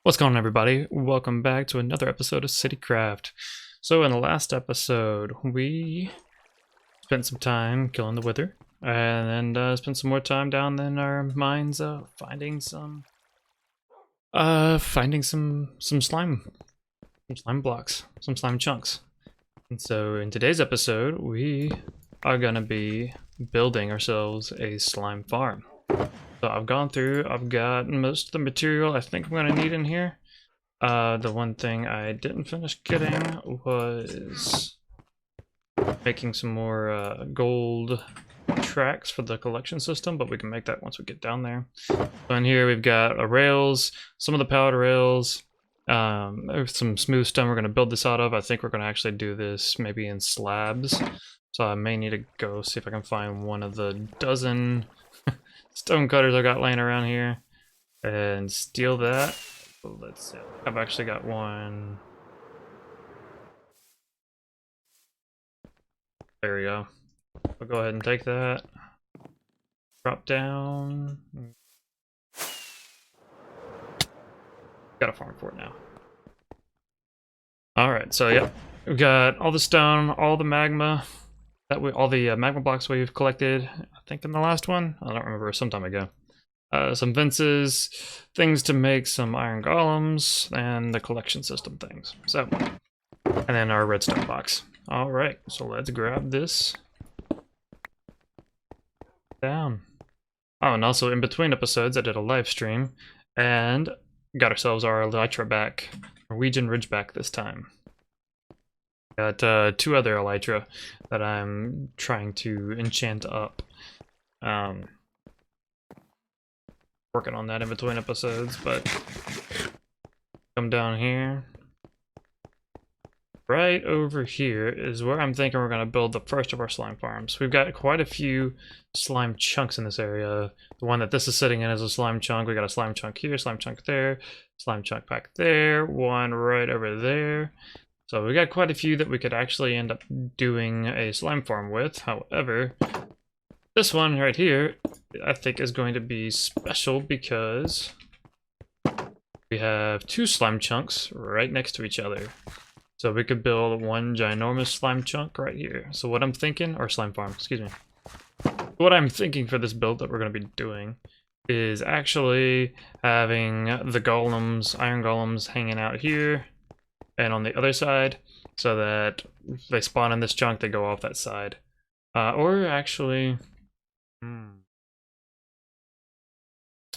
What's going on, everybody? Welcome back to another episode of CityCraft. So in the last episode, we spent some time killing the Wither, and then spent some more time down in our mines finding some slime blocks, some slime chunks. And so in today's episode, we are gonna be building ourselves a slime farm. So I've gone through, I've got most of the material I think I'm gonna need in here. The one thing I didn't finish getting was making some more gold tracks for the collection system, but we can make that once we get down there. So in here we've got rails, some of the powered rails, some smooth stone we're going to build this out of. I think we're going to actually do this maybe in slabs. So I may need to go see if I can find one of the dozen stone cutters I got laying around here and steal that. Let's see. I've actually got one. There we go. I'll go ahead and take that. Drop down. Got a farm for it now. Alright, so yeah. We've got all the stone, all the magma. All the magma blocks we've collected, I think in the last one. I don't remember, some time ago. Some fences, things to make some iron golems, and the collection system things. So, and then our redstone box. All right, so let's grab this down. Oh, and also in between episodes, I did a live stream and got ourselves our elytra back, Norwegian Ridgeback this time. Got two other elytra that I'm trying to enchant up. Working on that in between episodes, but come down here. Right over here is where I'm thinking we're going to build the first of our slime farms. We've got quite a few slime chunks in this area. The one that this is sitting in is a slime chunk. We got a slime chunk here, slime chunk there, slime chunk back there, one right over there. So we got quite a few that we could actually end up doing a slime farm with. However, this one right here, I think, is going to be special because we have two slime chunks right next to each other. So we could build one ginormous slime chunk right here. So what I'm thinking, or slime farm, excuse me. What I'm thinking for this build that we're going to be doing is actually having the golems, iron golems, hanging out here and on the other side, so that if they spawn in this chunk, they go off that side. Or actually...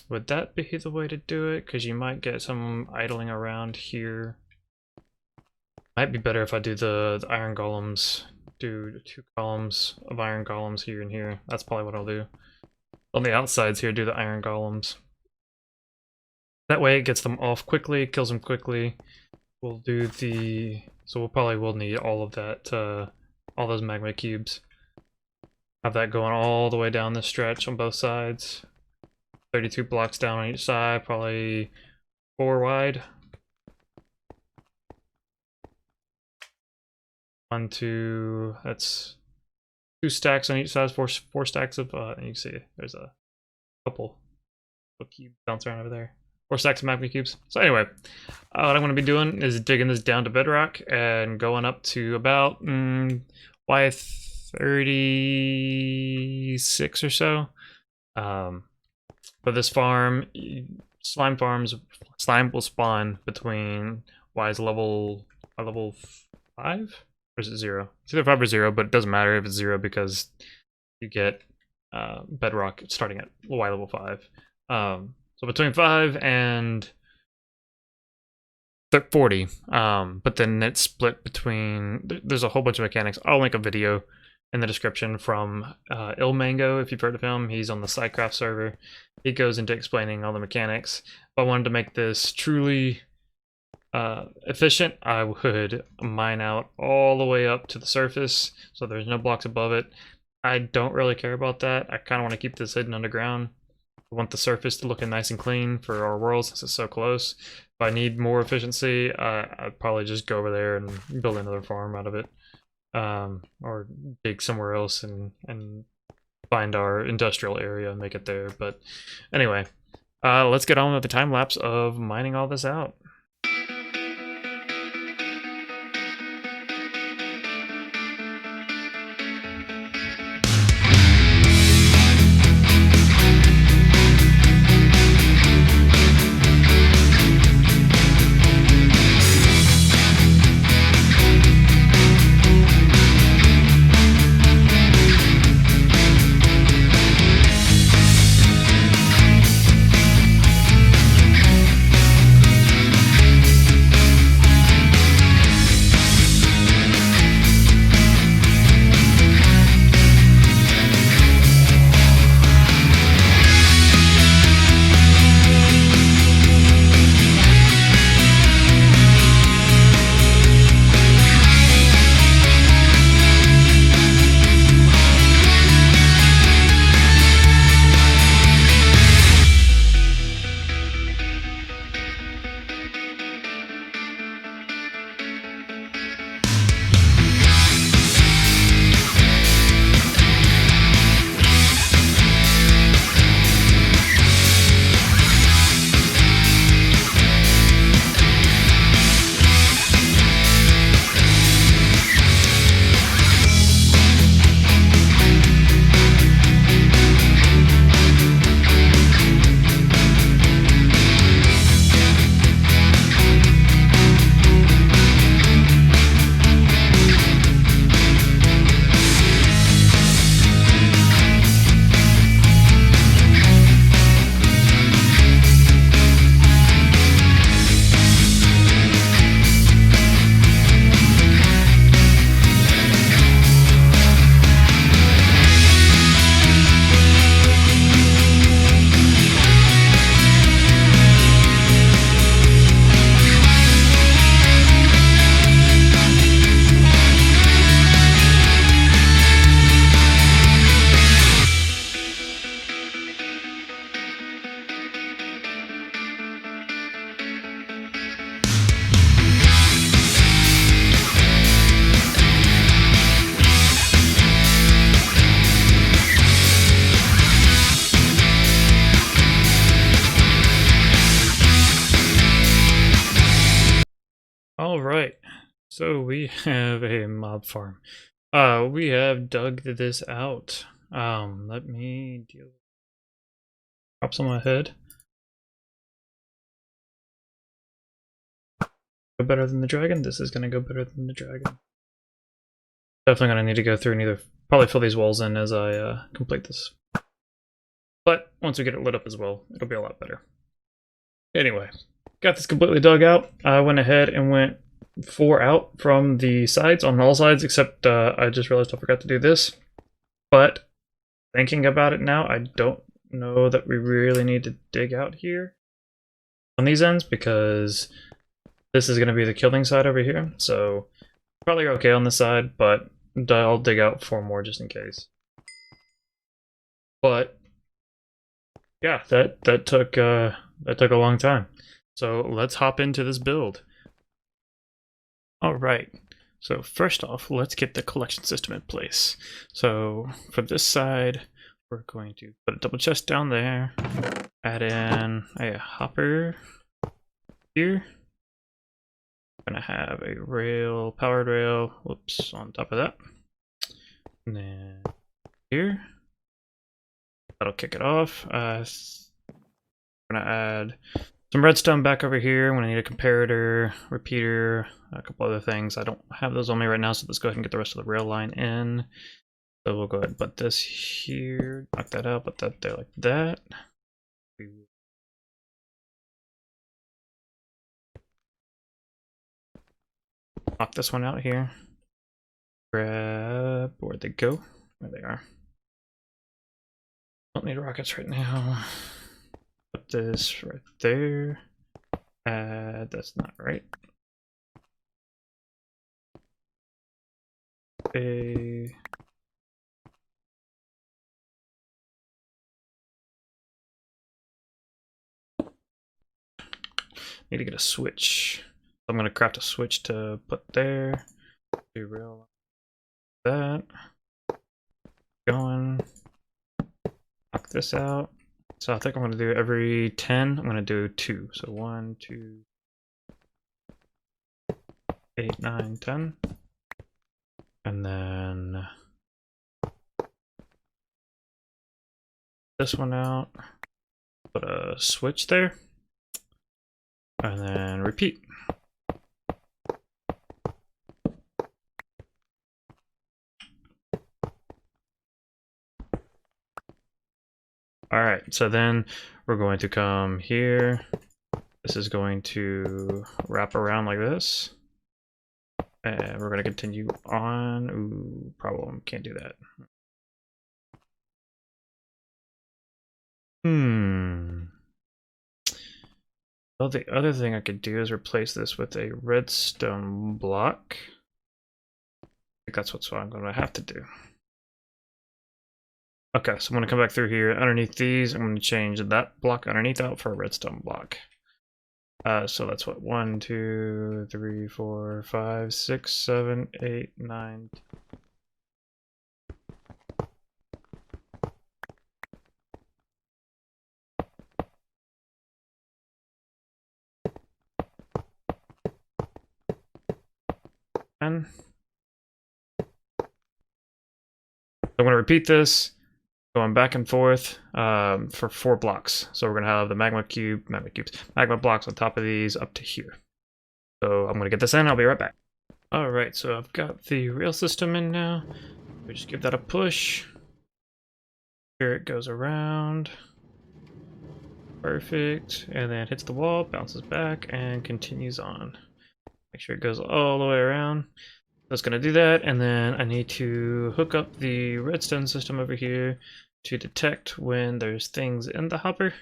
would that be the way to do it? Because you might get some idling around here. Might be better if I do the iron golems. Do 2 columns of iron golems here and here. That's probably what I'll do. On the outsides here, do the iron golems. That way it gets them off quickly, kills them quickly. We'll do the... So we'll probably will need all of that, all those magma cubes. Have that going all the way down this stretch on both sides. 32 blocks down on each side, probably 4 wide. 1, 2, that's 2 stacks on each side, four stacks of, you can see there's a couple of cubes bouncing around over there. 4 stacks of magma cubes. So anyway, what I'm going to be doing is digging this down to bedrock and going up to about Y36 or so. For this farm, slime will spawn between Y's level 5? Or is it 0? It's either 5 or 0, but it doesn't matter if it's 0 because you get bedrock starting at Y level 5. So between 5 and 40, but then it's split between, there's a whole bunch of mechanics. I'll link a video in the description from Ilmango, if you've heard of him. He's on the CityCraft server. He goes into explaining all the mechanics. If I wanted to make this truly efficient, I would mine out all the way up to the surface, so there's no blocks above it. I don't really care about that. I kind of want to keep this hidden underground. I want the surface to look nice and clean for our world since it's so close. If I need more efficiency, I'd probably just go over there and build another farm out of it. Or dig somewhere else and find our industrial area and make it there. But anyway, let's get on with the time lapse of mining all this out. All right, so we have a mob farm. We have dug this out. Let me deal. Drops on my head. Go better than the dragon. This is gonna go better than the dragon. Definitely gonna need to go through and either probably fill these walls in as I complete this. But once we get it lit up as well, it'll be a lot better. Anyway, got this completely dug out. I went ahead and went 4 out from the sides, on all sides, except I just realized I forgot to do this. But thinking about it now, I don't know that we really need to dig out here on these ends, because this is going to be the killing side over here. So probably okay on this side, but I'll dig out 4 more just in case. But yeah, that took a long time. So let's hop into this build. All right. So first off, let's get the collection system in place. So for this side, we're going to put a double chest down there, add in a hopper here. I'm gonna have a rail, powered rail, whoops, on top of that. And then here, that'll kick it off. I'm gonna add some redstone back over here. I'm gonna need a comparator, repeater, a couple other things. I don't have those on me right now, so let's go ahead and get the rest of the rail line in. So we'll go ahead and put this here, knock that out, put that there like that. Knock this one out here. Grab, where'd they go? There they are. Don't need rockets right now. Put this right there. That's not right. Need to get a switch. I'm gonna craft a switch to put there. Do rail that. Going. Knock this out. So I think I'm gonna do every 10. I'm gonna do 2. So 1, 2, 8, 9, 10. And then this one out. Put a switch there. And then repeat. Alright, so then we're going to come here. This is going to wrap around like this. And we're going to continue on. Ooh, problem, can't do that. Well, the other thing I could do is replace this with a redstone block. I think that's what I'm going to have to do. Okay, so I'm going to come back through here. Underneath these, I'm going to change that block underneath out for a redstone block. So that's what, 1, 2, 3, 4, 5, 6, 7, 8, 9. I'm going to repeat this, going back and forth for 4 blocks. So we're going to have the magma blocks on top of these up to here. So I'm going to get this in. I'll be right back. All right, so I've got the rail system in now. We just give that a push. Here it goes around. Perfect. And then hits the wall, bounces back, and continues on. Make sure it goes all the way around. That's going to do that, and then I need to hook up the redstone system over here to detect when there's things in the hopper.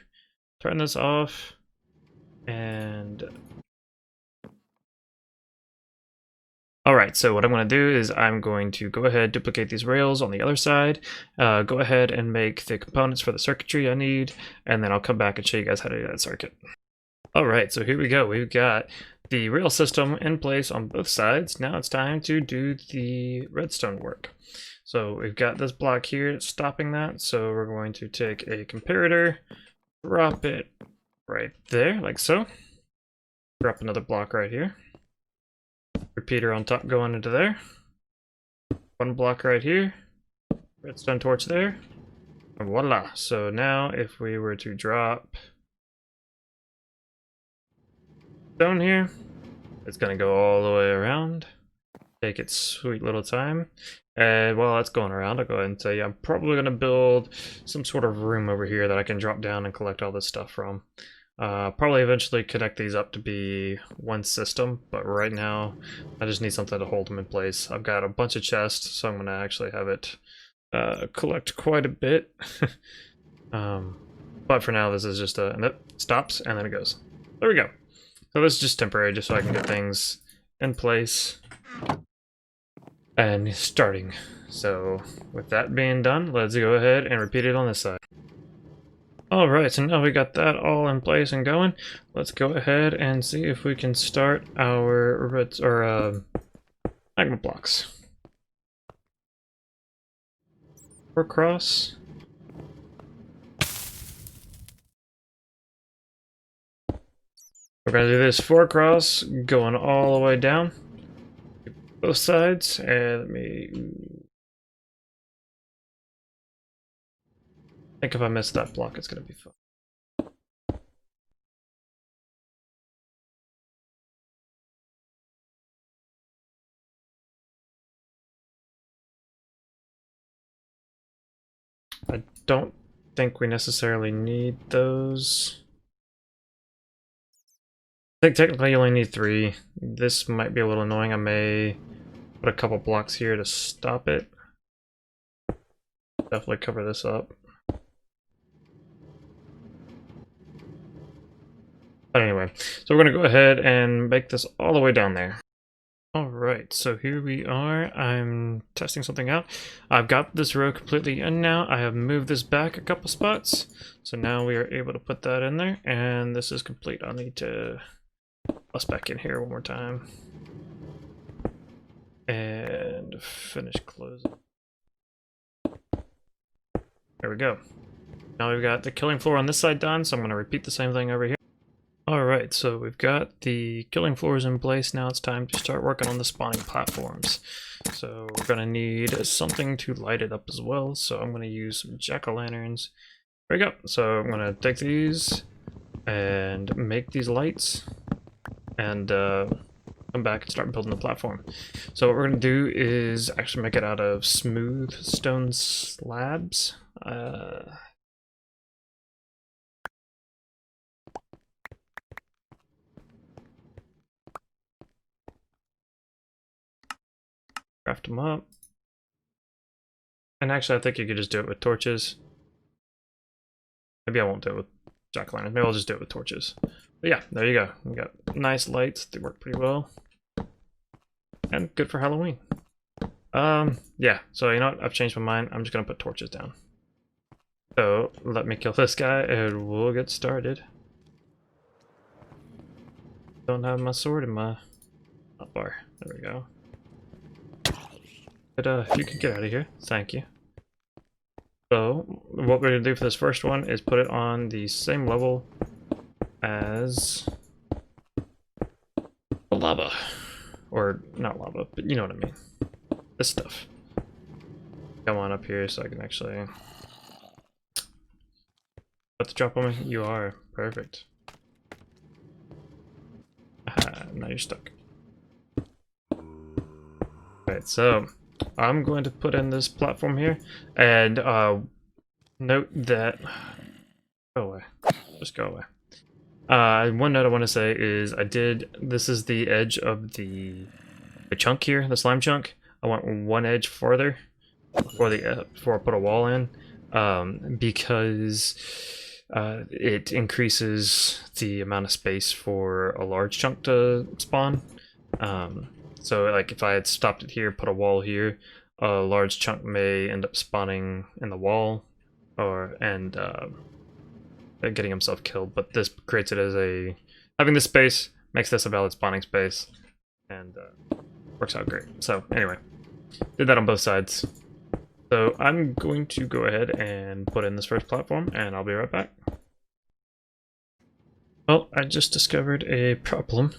Turn this off, and alright, so what I'm going to do is I'm going to go ahead, duplicate these rails on the other side, go ahead and make the components for the circuitry I need, and then I'll come back and show you guys how to do that circuit. Alright, so here we go. We've got the rail system in place on both sides. Now it's time to do the redstone work. So we've got this block here stopping that, so we're going to take a comparator, drop it right there, like so. Drop another block right here. repeater on top going into there. One block right here. Redstone torch there. And voila. So now if we were to drop stone here, it's going to go all the way around. Take its sweet little time. And while that's going around, I'll go ahead and say I'm probably going to build some sort of room over here that I can drop down and collect all this stuff from. Probably eventually connect these up to be one system, but right now I just need something to hold them in place. I've got a bunch of chests, so I'm going to actually have it collect quite a bit. But for now, this is just and it stops and then it goes. There we go. So this is just temporary, just so I can get things in place and starting. So with that being done, let's go ahead and repeat it on this side. Alright, so now we got that all in place and going. Let's go ahead and see if we can start our magma blocks. 4 across. We're gonna do this 4 across, going all the way down. Both sides, and let me... I think if I miss that block, it's gonna be fun. I don't think we necessarily need those. I think technically you only need 3. This might be a little annoying. I may put a couple blocks here to stop it. Definitely cover this up. But anyway, so we're going to go ahead and make this all the way down there. Alright, so here we are. I'm testing something out. I've got this row completely in now. I have moved this back a couple spots. So now we are able to put that in there. And this is complete. I'll need to bust back in here one more time. And finish closing. There we go. Now we've got the killing floor on this side done, so I'm going to repeat the same thing over here. Alright, so we've got the killing floors in place. Now it's time to start working on the spawning platforms. So we're going to need something to light it up as well. So I'm going to use some jack-o'-lanterns. There we go. So I'm going to take these and make these lights and come back and start building the platform. So what we're going to do is actually make it out of smooth stone slabs. Craft them up. And actually, I think you could just do it with torches. Maybe I won't do it with jack-o'-lanterns. Maybe I'll just do it with torches. But yeah, there you go. We got nice lights. They work pretty well. And good for Halloween. Yeah, so you know what? I've changed my mind. I'm just going to put torches down. So let me kill this guy and we'll get started. Don't have my sword in my hotbar. There we go. But if you could get out of here, thank you. So what we're gonna do for this first one is put it on the same level as the lava, or not lava, but you know what I mean. This stuff. Come on up here so I can actually. About to drop on me? You are perfect. Now you're stuck. Alright, so I'm going to put in this platform here, and note that go away, just go away. One note I want to say is this is the edge of the chunk here, the slime chunk. I want one edge farther before I put a wall in, because it increases the amount of space for a large chunk to spawn. So like if I had stopped it here, put a wall here, a large chunk may end up spawning in the wall, and getting himself killed. But this creates it as having this space makes this a valid spawning space, and works out great. So anyway, did that on both sides. So I'm going to go ahead and put in this first platform, and I'll be right back. Well, I just discovered a problem.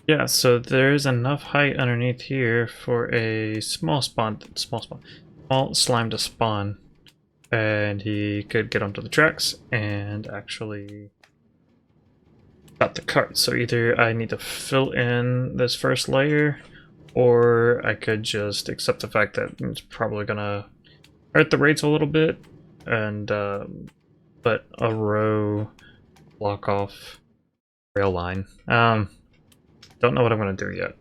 Yeah, so there's enough height underneath here for a small slime to spawn. And he could get onto the tracks and actually stop the cart. So either I need to fill in this first layer, or I could just accept the fact that it's probably gonna hurt the rates a little bit and put a row block off rail line. Don't know what I'm gonna do yet.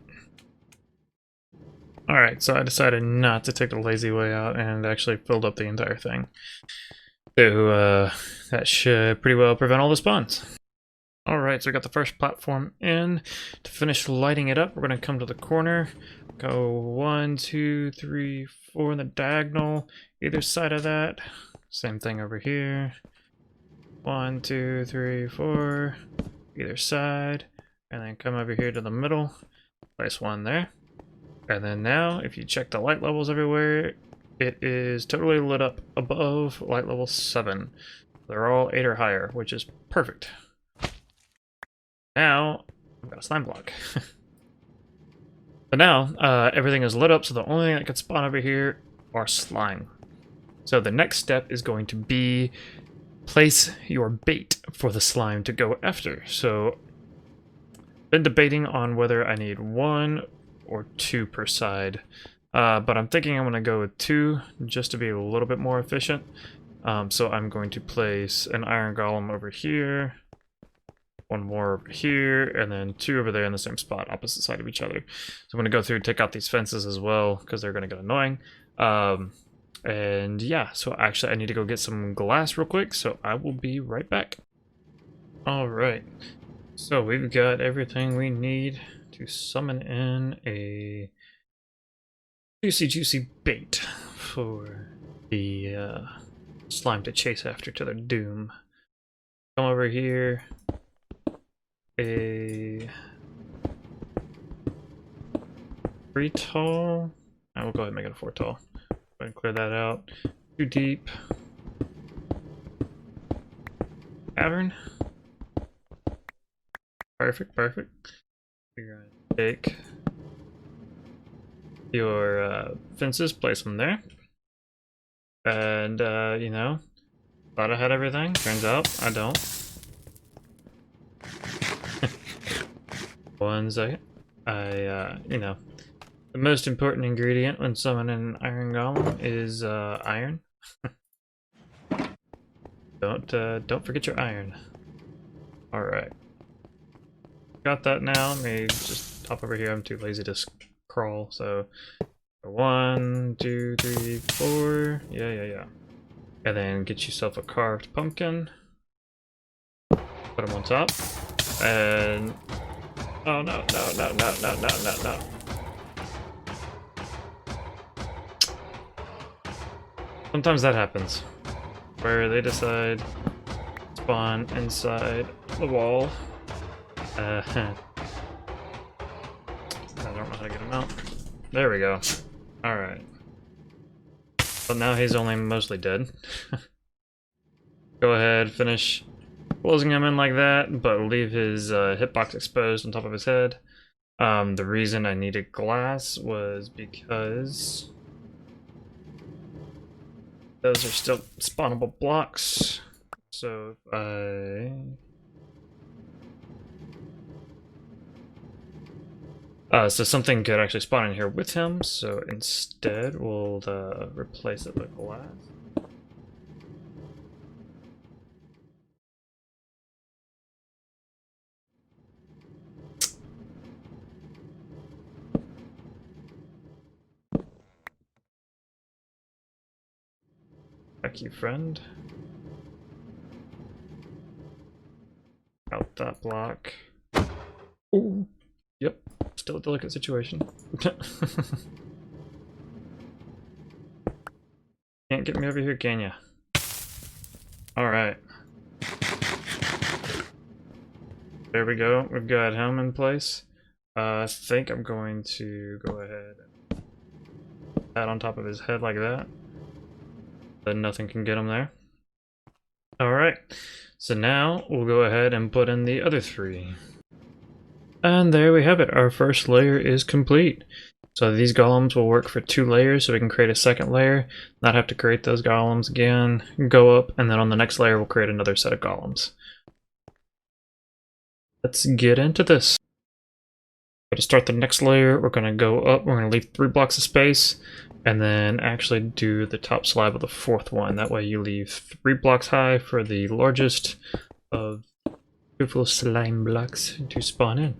Alright, so I decided not to take the lazy way out and actually filled up the entire thing. So that should pretty well prevent all the spawns. Alright, so we got the first platform in. To finish lighting it up, we're going to come to the corner. Go 1, 2, 3, 4 in the diagonal, either side of that. Same thing over here. 1, 2, 3, 4, either side. And then come over here to the middle. Place one there. And then now, if you check the light levels everywhere, it is totally lit up above light level 7. They're all 8 or higher, which is perfect. Now, I've got a slime block. But now, everything is lit up, so the only thing that can spawn over here are slime. So the next step is going to be place your bait for the slime to go after. So, been debating on whether I need 1 or 2 per side. But I'm thinking I'm going to go with 2 just to be a little bit more efficient. So I'm going to place an iron golem over here, 1 more over here, and then 2 over there in the same spot, opposite side of each other. So I'm going to go through and take out these fences as well, because they're going to get annoying. And yeah, so actually I need to go get some glass real quick, so I will be right back. Alright, so we've got everything we need to summon in a juicy bait for the slime to chase after to their doom. Come over here. A 3 tall. I will go ahead and make it a 4 tall. Go ahead and clear that out. 2 deep. Cavern. Perfect. You're gonna take your fences, place them there. And you know, thought I had everything. Turns out I don't. 1 second. You know, the most important ingredient when summoning an iron golem is iron. Don't forget your iron. All right, got that now. Let me just hop over here. I'm too lazy to crawl. So 1, 2, 3, 4. Yeah. And then get yourself a carved pumpkin. Put them on top. And oh no. Sometimes that happens, where they decide to spawn inside the wall. I don't know how to get him out. There we go. Alright. But now he's only mostly dead. Go ahead, finish closing him in like that, but leave his hitbox exposed on top of his head. The reason I needed glass was because those are still spawnable blocks. So if so something could actually spawn in here with him, so instead we'll replace it with glass. Back you, friend. Out that block. Ooh. Yep. Still a delicate situation. Can't get me over here, can ya? Alright. There we go. We've got him in place. I think I'm going to go ahead and put that on top of his head like that. Then nothing can get him there. Alright. So now we'll go ahead and put in the other 3. And there we have it. Our first layer is complete. So these golems will work for 2 layers, so we can create a second layer, not have to create those golems again, go up, and then on the next layer we'll create another set of golems. Let's get into this. To start the next layer, we're going to go up, we're going to leave 3 blocks of space, and then actually do the top slab of the 4th one. That way you leave 3 blocks high for the largest of beautiful slime blocks to spawn in.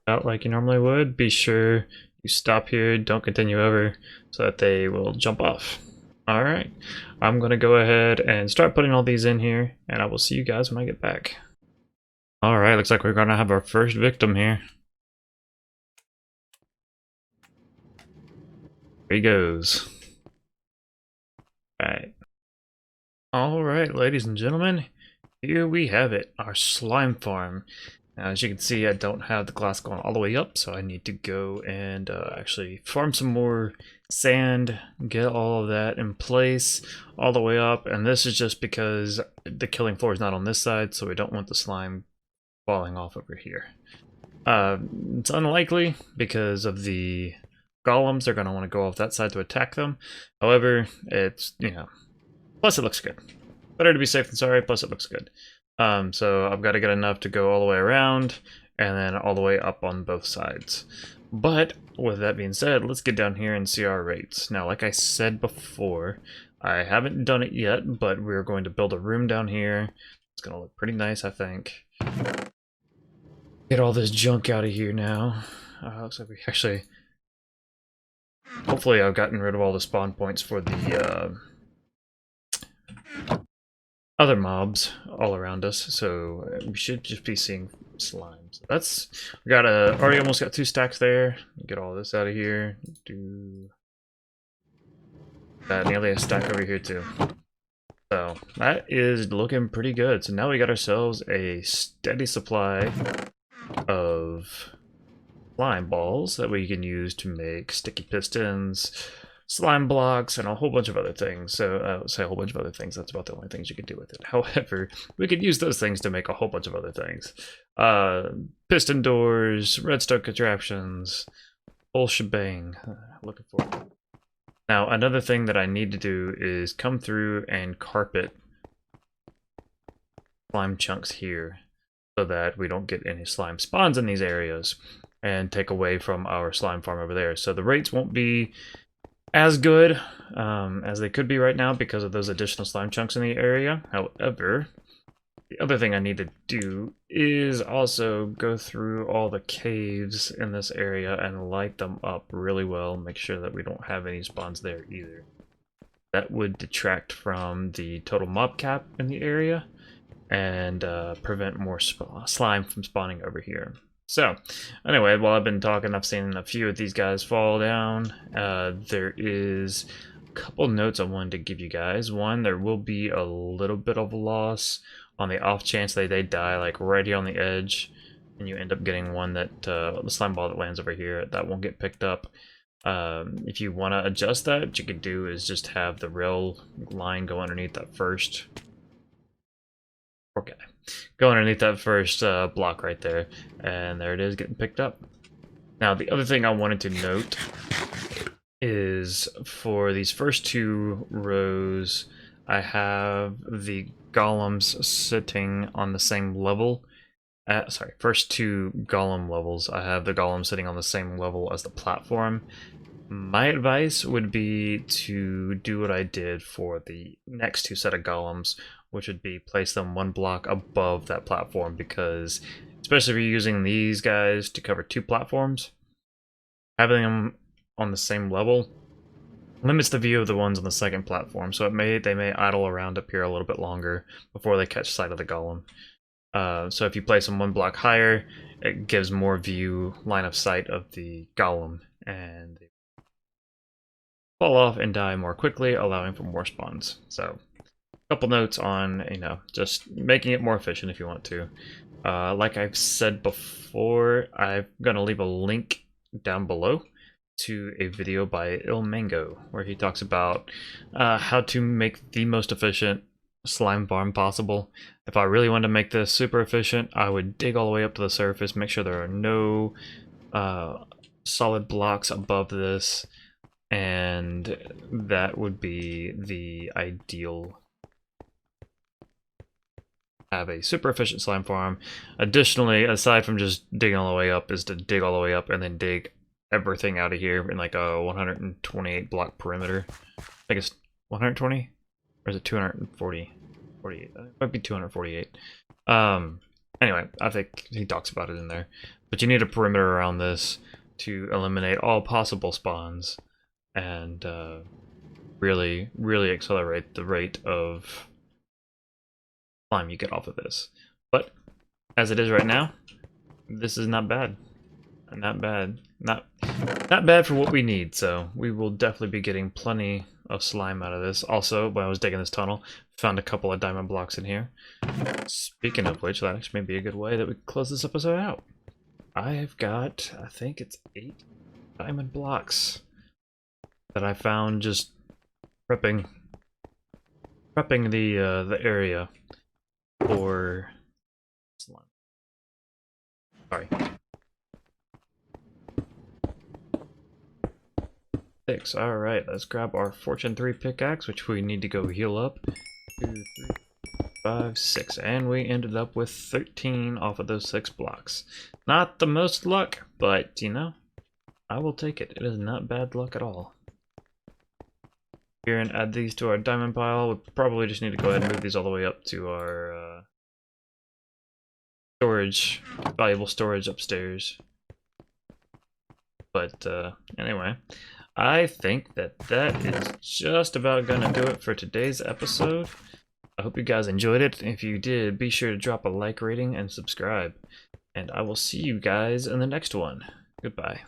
Out like you normally would, be sure you stop here, don't continue over, so that they will jump off. Alright, I'm going to go ahead and start putting all these in here, and I will see you guys when I get back. Alright, looks like we're going to have our first victim here. Here he goes. Alright, ladies and gentlemen, here we have it, our slime farm. Now, as you can see, I don't have the glass going all the way up, so I need to go and actually farm some more sand, get all of that in place all the way up, and this is just because the killing floor is not on this side, so we don't want the slime falling off over here. It's unlikely because of the golems. They're going to want to go off that side to attack them. However, it's, you know, plus it looks good. Better to be safe than sorry, plus it looks good. So I've got to get enough to go all the way around and then all the way up on both sides. But with that being said, let's get down here and see our rates. Now, like I said before, I haven't done it yet, but we're going to build a room down here. It's going to look pretty nice, I think. Get all this junk out of here now. Looks like we actually... Hopefully I've gotten rid of all the spawn points for the other mobs all around us, so we should just be seeing slimes. That's... We got already almost got 2 stacks there. Get all this out of here. Do... nearly a stack over here too. So that is looking pretty good. So now we got ourselves a steady supply of slime balls that we can use to make sticky pistons, slime blocks, and a whole bunch of other things. So say a whole bunch of other things, that's about the only things you can do with it. However, we could use those things to make a whole bunch of other things. Piston doors, redstone contraptions, whole shebang. Looking forward to it. Now, another thing that I need to do is come through and carpet slime chunks here so that we don't get any slime spawns in these areas and take away from our slime farm over there. So the rates won't be as good as they could be right now because of those additional slime chunks in the area. However, the other thing I need to do is also go through all the caves in this area and light them up really well, make sure that we don't have any spawns there either. That would detract from the total mob cap in the area and prevent more slime from spawning over here. So, anyway, while I've been talking, I've seen a few of these guys fall down. There is a couple notes I wanted to give you guys. One, there will be a little bit of loss on the off chance that they die, like right here on the edge, and you end up getting one that, the slime ball that lands over here, that won't get picked up. If you want to adjust that, what you could do is just have the rail line go underneath that first. Okay. Go underneath that first block right there, and there it is getting picked up. Now, the other thing I wanted to note is for these first 2 rows, I have the golems sitting on the same level. Sorry, first 2 golem levels, I have the golem sitting on the same level as the platform. My advice would be to do what I did for the next 2 set of golems, which would be place them 1 block above that platform, because especially if you're using these guys to cover 2 platforms, having them on the same level limits the view of the ones on the second platform, so they may idle around up here a little bit longer before they catch sight of the golem. So if you place them 1 block higher, it gives more view, line of sight of the golem, and they fall off and die more quickly, allowing for more spawns. So couple notes on, you know, just making it more efficient if you want to. Like I've said before, I'm gonna leave a link down below to a video by Il Mango where he talks about how to make the most efficient slime farm possible. If I really wanted to make this super efficient, I would dig all the way up to the surface, make sure there are no solid blocks above this, and that would be the ideal. Have a super efficient slime farm. Additionally, aside from just digging all the way up, is to dig all the way up and then dig everything out of here in like a 128 block perimeter. I think it's 120, or is it 240? 48. It might be 248. Anyway, I think he talks about it in there. But you need a perimeter around this to eliminate all possible spawns and really, really accelerate the rate of slime you get off of this. But as it is right now, this is not bad. Not bad. Not bad for what we need, so we will definitely be getting plenty of slime out of this. Also, when I was digging this tunnel, found a couple of diamond blocks in here. Speaking of which, that actually may be a good way that we close this episode out. I've got, I think it's 8 diamond blocks that I found just prepping the area for slime. Sorry. 6. Alright, let's grab our Fortune 3 pickaxe, which we need to go heal up. 2, 3, 5, 6. And we ended up with 13 off of those 6 blocks. Not the most luck, but, you know, I will take it. It is not bad luck at all. Here and add these to our diamond pile. We probably just need to go ahead and move these all the way up to our storage, valuable storage upstairs. But anyway, I think that is just about gonna do it for today's episode. I hope you guys enjoyed it. If you did, be sure to drop a like rating and subscribe. And I will see you guys in the next one. Goodbye.